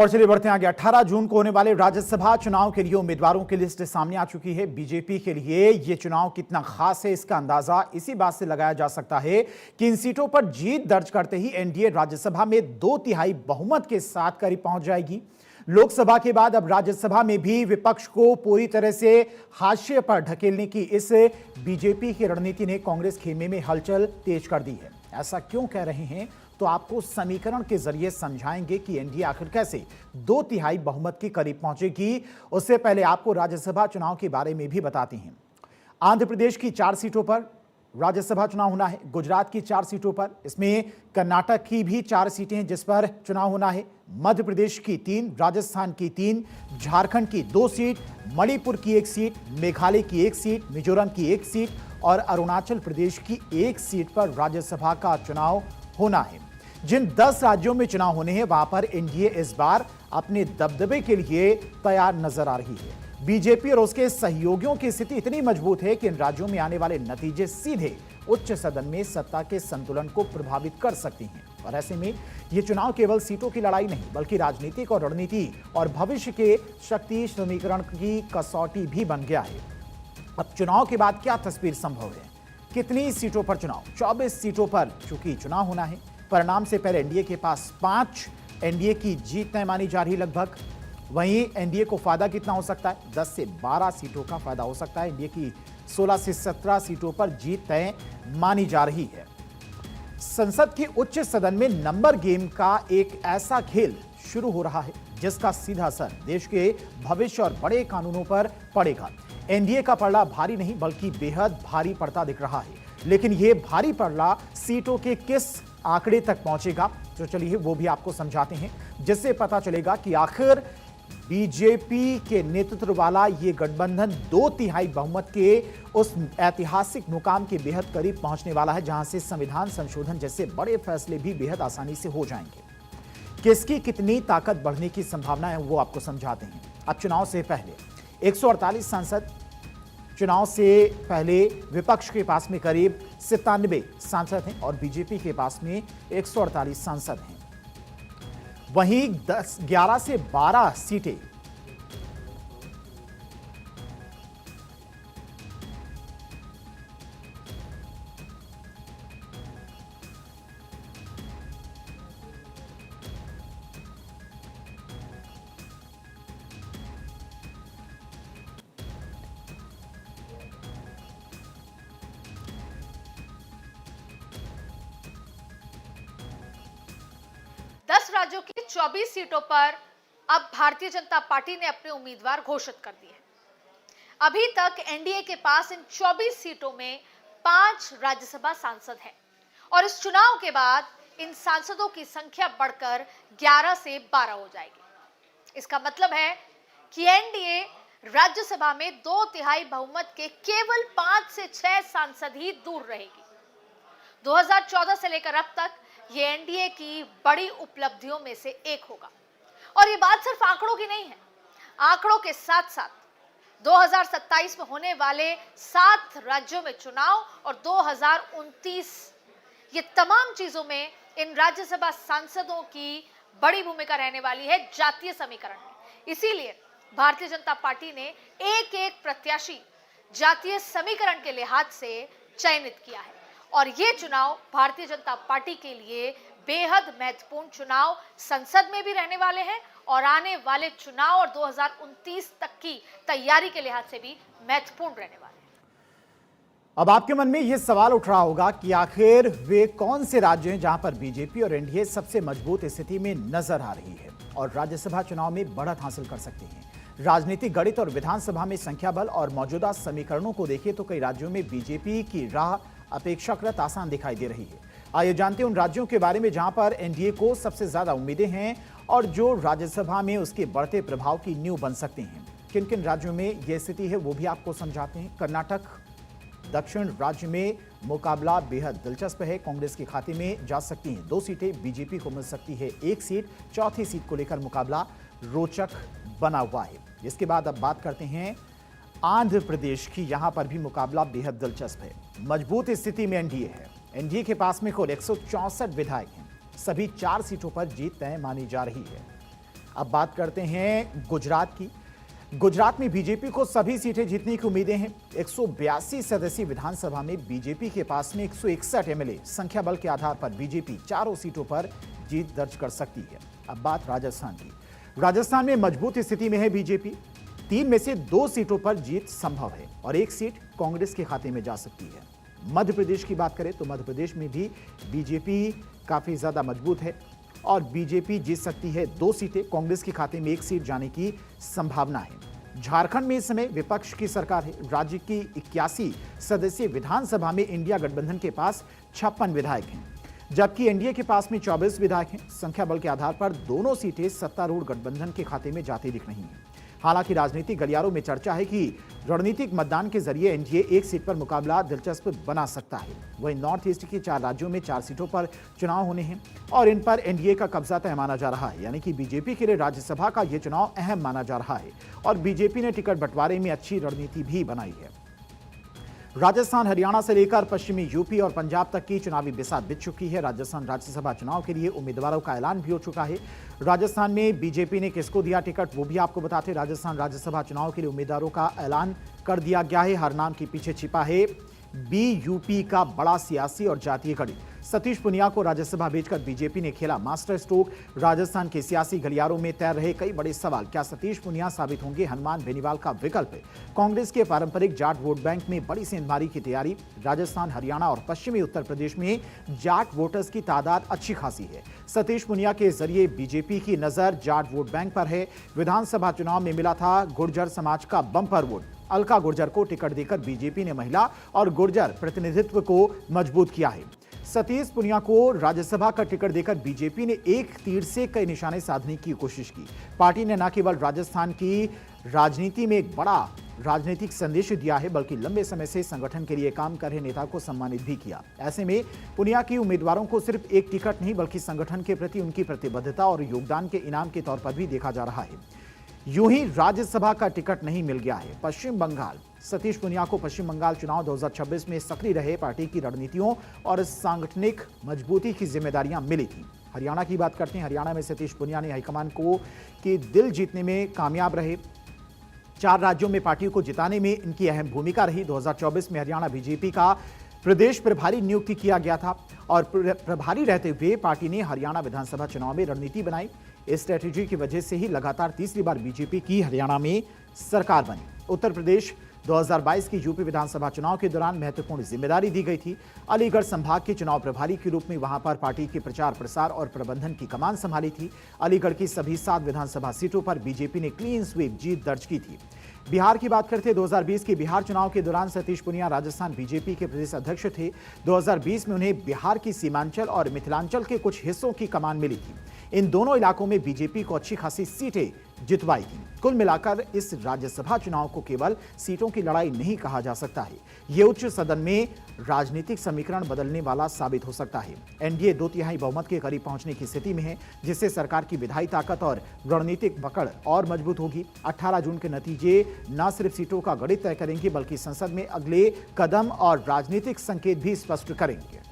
और चलिए बढ़ते हैं आगे। 18 जून को होने वाले राज्यसभा चुनाव के लिए उम्मीदवारों की लिस्ट सामने आ चुकी है। बीजेपी के लिए यह चुनाव कितना खास है, इसका अंदाजा इसी बात से लगाया जा सकता है कि इन सीटों पर जीत दर्ज करते ही एनडीए राज्यसभा में 2/3 बहुमत के साथ करीब पहुंच जाएगी। लोकसभा के बाद अब राज्यसभा में भी विपक्ष को पूरी तरह से हाशिए पर ढकेलने की इस बीजेपी की रणनीति ने कांग्रेस खेमे में हलचल तेज कर दी है। ऐसा क्यों कह रहे हैं तो आपको समीकरण के जरिए समझाएंगे कि एनडीए आखिर कैसे 2/3 बहुमत के करीब पहुंचेगी। उससे पहले आपको राज्यसभा चुनाव के बारे में भी बताते हैं। आंध्र प्रदेश की 4 सीटों पर राज्यसभा चुनाव होना है, गुजरात की 4 सीटों पर, इसमें कर्नाटक की भी 4 सीटें हैं जिस पर चुनाव होना है, मध्य प्रदेश की 3, राजस्थान की 3, झारखंड की 2 सीट, मणिपुर की 1 सीट, मेघालय की 1 सीट, मिजोरम की 1 सीट और अरुणाचल प्रदेश की 1 सीट पर राज्यसभा का चुनाव होना है। जिन 10 राज्यों में चुनाव होने हैं वहां पर एनडीए इस बार अपने दबदबे के लिए तैयार नजर आ रही है। बीजेपी और उसके सहयोगियों की स्थिति इतनी मजबूत है कि इन राज्यों में आने वाले नतीजे सीधे उच्च सदन में सत्ता के संतुलन को प्रभावित कर सकती हैं। और ऐसे में यह चुनाव केवल सीटों की लड़ाई नहीं बल्कि राजनीतिक और रणनीति और भविष्य के शक्ति समीकरण की कसौटी भी बन गया है। अब चुनाव के बाद क्या तस्वीर संभव है, कितनी सीटों पर चुनाव? 24 सीटों पर चूंकि चुनाव होना है, परिणाम से पहले एनडीए के पास 5, एनडीए की जीत तय मानी जा रही लगभग। वहीं एनडीए को फायदा कितना हो सकता है? 10 से 12 सीटों का फायदा हो सकता है। एनडीए की 16 से 17 सीटों पर जीत तय मानी जा रही है। संसद के उच्च सदन में नंबर गेम का एक ऐसा खेल शुरू हो रहा है जिसका सीधा असर देश के भविष्य और बड़े कानूनों पर पड़ेगा। एनडीए का पलड़ा भारी नहीं बल्कि बेहद भारी पड़ता दिख रहा है, लेकिन यह भारी पलड़ा सीटों के किस आंकड़े तक पहुंचेगा तो चलिए वो भी आपको समझाते हैं, जिससे पता चलेगा कि आखिर बीजेपी के नेतृत्व वाला ये गठबंधन 2/3 बहुमत के उस ऐतिहासिक मुकाम के बेहद करीब पहुंचने वाला है जहां से संविधान संशोधन जैसे बड़े फैसले भी बेहद आसानी से हो जाएंगे। किसकी कितनी ताकत बढ़ने की संभावना है वो आपको समझाते हैं। अब चुनाव से पहले 148 सांसद, चुनाव से पहले विपक्ष के पास में करीब 97 सांसद हैं और बीजेपी के पास में 148 सांसद हैं। वहीं 11 से 12 सीटें राज्यों की 24 सीटों पर अब भारतीय जनता पार्टी ने अपने उम्मीदवार घोषित कर दिए। अभी तक एनडीए के पास इन 24 सीटों में 5 राज्यसभा सांसद हैं और इस चुनाव के बाद इन सांसदों की संख्या बढ़कर 11 से 12 हो जाएगी। इसका मतलब है कि एनडीए राज्यसभा में 2/3 बहुमत के केवल 5 से 6 सांसद ही दूर रहेगी। 2014 से लेकर अब तक ये एनडीए की बड़ी उपलब्धियों में से एक होगा। और ये बात सिर्फ आंकड़ों की नहीं है, आंकड़ों के साथ साथ 2027 में होने वाले 7 राज्यों में चुनाव और 2029 ये तमाम चीजों में इन राज्यसभा सांसदों की बड़ी भूमिका रहने वाली है जातीय समीकरण में। इसीलिए भारतीय जनता पार्टी ने एक एक प्रत्याशी जातीय समीकरण के लिहाज से चयनित किया है और ये चुनाव भारतीय जनता पार्टी के लिए बेहद महत्वपूर्ण चुनाव संसद में भी रहने वाले हैं और आने वाले चुनाव और 2029 तक की तैयारी के लिहाज से भी महत्वपूर्ण रहने वाले हैं। अब आपके मन में यह सवाल उठ रहा होगा कि आखिर वे कौन से राज्य हैं जहां पर बीजेपी और एनडीए सबसे मजबूत स्थिति में नजर आ रही है और राज्यसभा चुनाव में बढ़त हासिल कर सकते हैं। राजनीतिक गणित और विधानसभा में संख्या बल और मौजूदा समीकरणों को देखें तो कई राज्यों में बीजेपी की राह अपेक्षाकृत आसान दिखाई दे रही है। आइए जानते हैं उन राज्यों के बारे में जहां पर एनडीए को सबसे ज्यादा उम्मीदें हैं और जो राज्यसभा में उसके बढ़ते प्रभाव की नींव बन सकते हैं। किन किन राज्यों में यह स्थिति है वो भी आपको समझाते हैं। कर्नाटक दक्षिण राज्य में मुकाबला बेहद दिलचस्प है। कांग्रेस के खाते में जा सकती हैं 2 सीटें, बीजेपी को मिल सकती है 1 सीट। चौथी सीट को लेकर मुकाबला रोचक बना हुआ है। इसके बाद अब बात करते हैं आंध्र प्रदेश की। यहां पर भी मुकाबला बेहद दिलचस्प है। मजबूत स्थिति में एनडीए है। एनडीए के पास में कुल 164 विधायक हैं। सभी 4 सीटों पर जीत तय मानी जा रही है। अब बात करते हैं गुजरात की। गुजरात में बीजेपी को सभी सीटें जीतने की उम्मीदें हैं। 182 सदस्यीय विधानसभा में बीजेपी के पास में 161 एमएलए, संख्या बल के आधार पर बीजेपी चारों सीटों पर जीत दर्ज कर सकती है। अब बात राजस्थान की। राजस्थान में मजबूत स्थिति में है बीजेपी। 3 में से 2 सीटों पर जीत संभव है और 1 सीट कांग्रेस के खाते में जा सकती है। मध्य प्रदेश की बात करें तो मध्य प्रदेश में भी बीजेपी काफी ज्यादा मजबूत है और बीजेपी जीत सकती है 2 सीटें, कांग्रेस के खाते में 1 सीट जाने की संभावना है। झारखंड में इस समय विपक्ष की सरकार है। राज्य की 81 सदस्यीय विधानसभा में इंडिया गठबंधन के पास 56 विधायक हैं, जबकि एनडीए के पास में 24 विधायक हैं। संख्या बल के आधार पर दोनों सीटें सत्तारूढ़ गठबंधन के खाते में जाती दिख रही हैं। हालांकि राजनीतिक गलियारों में चर्चा है कि रणनीतिक मतदान के जरिए एनडीए 1 सीट पर मुकाबला दिलचस्प बना सकता है। वहीं नॉर्थ ईस्ट के 4 राज्यों में 4 सीटों पर चुनाव होने हैं और इन पर एनडीए का कब्जा तय माना जा रहा है। यानी कि बीजेपी के लिए राज्यसभा का यह चुनाव अहम माना जा रहा है और बीजेपी ने टिकट बंटवारे में अच्छी रणनीति भी बनाई है। राजस्थान, हरियाणा से लेकर पश्चिमी यूपी और पंजाब तक की चुनावी बिसात बिछ चुकी है। राजस्थान राज्यसभा चुनाव के लिए उम्मीदवारों का ऐलान भी हो चुका है। राजस्थान में बीजेपी ने किसको दिया टिकट वो भी आपको बताते। राजस्थान राज्यसभा चुनाव के लिए उम्मीदवारों का ऐलान कर दिया गया है। हर नाम के पीछे छिपा है बीयूपी का बड़ा सियासी और जातीय गणित। सतीश पुनिया को राज्यसभा भेजकर बीजेपी ने खेला मास्टर स्ट्रोक। राजस्थान के सियासी गलियारों में तैर रहे कई बड़े सवाल। क्या सतीश पुनिया साबित होंगे हनुमान बेनीवाल का विकल्प? कांग्रेस के पारंपरिक जाट वोट बैंक में बड़ी सेंधमारी की तैयारी। राजस्थान, हरियाणा और पश्चिमी उत्तर प्रदेश में जाट वोटर्स की तादाद अच्छी खासी है। सतीश पुनिया के जरिए बीजेपी की नजर जाट वोट बैंक पर है। विधानसभा चुनाव में मिला था गुर्जर समाज का बंपर वोट। अलका गुर्जर को टिकट देकर बीजेपी ने महिला और गुर्जर प्रतिनिधित्व को मजबूत किया है। सतीश पुनिया को राज्यसभा का टिकट देकर बीजेपी ने एक तीर से कई निशाने साधने की कोशिश की। पार्टी ने न केवल राजस्थान की राजनीति में एक बड़ा राजनीतिक संदेश दिया है, बल्कि लंबे समय से संगठन के लिए काम कर रहे नेता को सम्मानित भी किया। ऐसे में पुनिया की उम्मीदवारों को सिर्फ एक टिकट नहीं बल्कि संगठन के प्रति उनकी प्रतिबद्धता और योगदान के इनाम के तौर पर भी देखा जा रहा है। यूं ही राज्यसभा का टिकट नहीं मिल गया है पश्चिम बंगाल। सतीश पुनिया को पश्चिम बंगाल चुनाव 2026 में सक्रिय रहे पार्टी की रणनीतियों और सांगठनिक मजबूती की जिम्मेदारियां मिली थी। हरियाणा की बात करते हैं। हरियाणा में सतीश पुनिया ने हाईकमान को के दिल जीतने में कामयाब रहे। 4 राज्यों में पार्टी को जिताने में इनकी अहम भूमिका रही। 2024 में हरियाणा बीजेपी का प्रदेश प्रभारी नियुक्ति किया गया था और प्रभारी रहते हुए पार्टी ने हरियाणा विधानसभा चुनाव में रणनीति बनाई। इस स्ट्रेटेजी की वजह से ही लगातार तीसरी बार बीजेपी की हरियाणा में सरकार बनी। उत्तर प्रदेश 2022 की यूपी विधानसभा चुनाव के दौरान महत्वपूर्ण जिम्मेदारी दी गई थी। अलीगढ़ संभाग के चुनाव प्रभारी के रूप में वहां पर पार्टी के प्रचार प्रसार और प्रबंधन की कमान संभाली थी। अलीगढ़ की सभी 7 विधानसभा सीटों पर बीजेपी ने क्लीन स्वीप जीत दर्ज की थी। बिहार की बात करते 2020 के बिहार चुनाव के दौरान सतीश पुनिया राजस्थान बीजेपी के प्रदेश अध्यक्ष थे। 2020 में उन्हें बिहार की सीमांचल और मिथिलांचल के कुछ हिस्सों की कमान मिली थी। इन दोनों इलाकों में बीजेपी को अच्छी खासी सीटें जितवाई थी। कुल मिलाकर इस राज्यसभा चुनाव को केवल सीटों की लड़ाई नहीं कहा जा सकता है। ये उच्च सदन में राजनीतिक समीकरण बदलने वाला साबित हो सकता है। एनडीए 2/3 बहुमत के करीब पहुंचने की स्थिति में है, जिससे सरकार की विधायी ताकत और रणनीतिक पकड़ और मजबूत होगी। 18 जून के नतीजे न सिर्फ सीटों का गणित तय करेंगे बल्कि संसद में अगले कदम और राजनीतिक संकेत भी स्पष्ट करेंगे।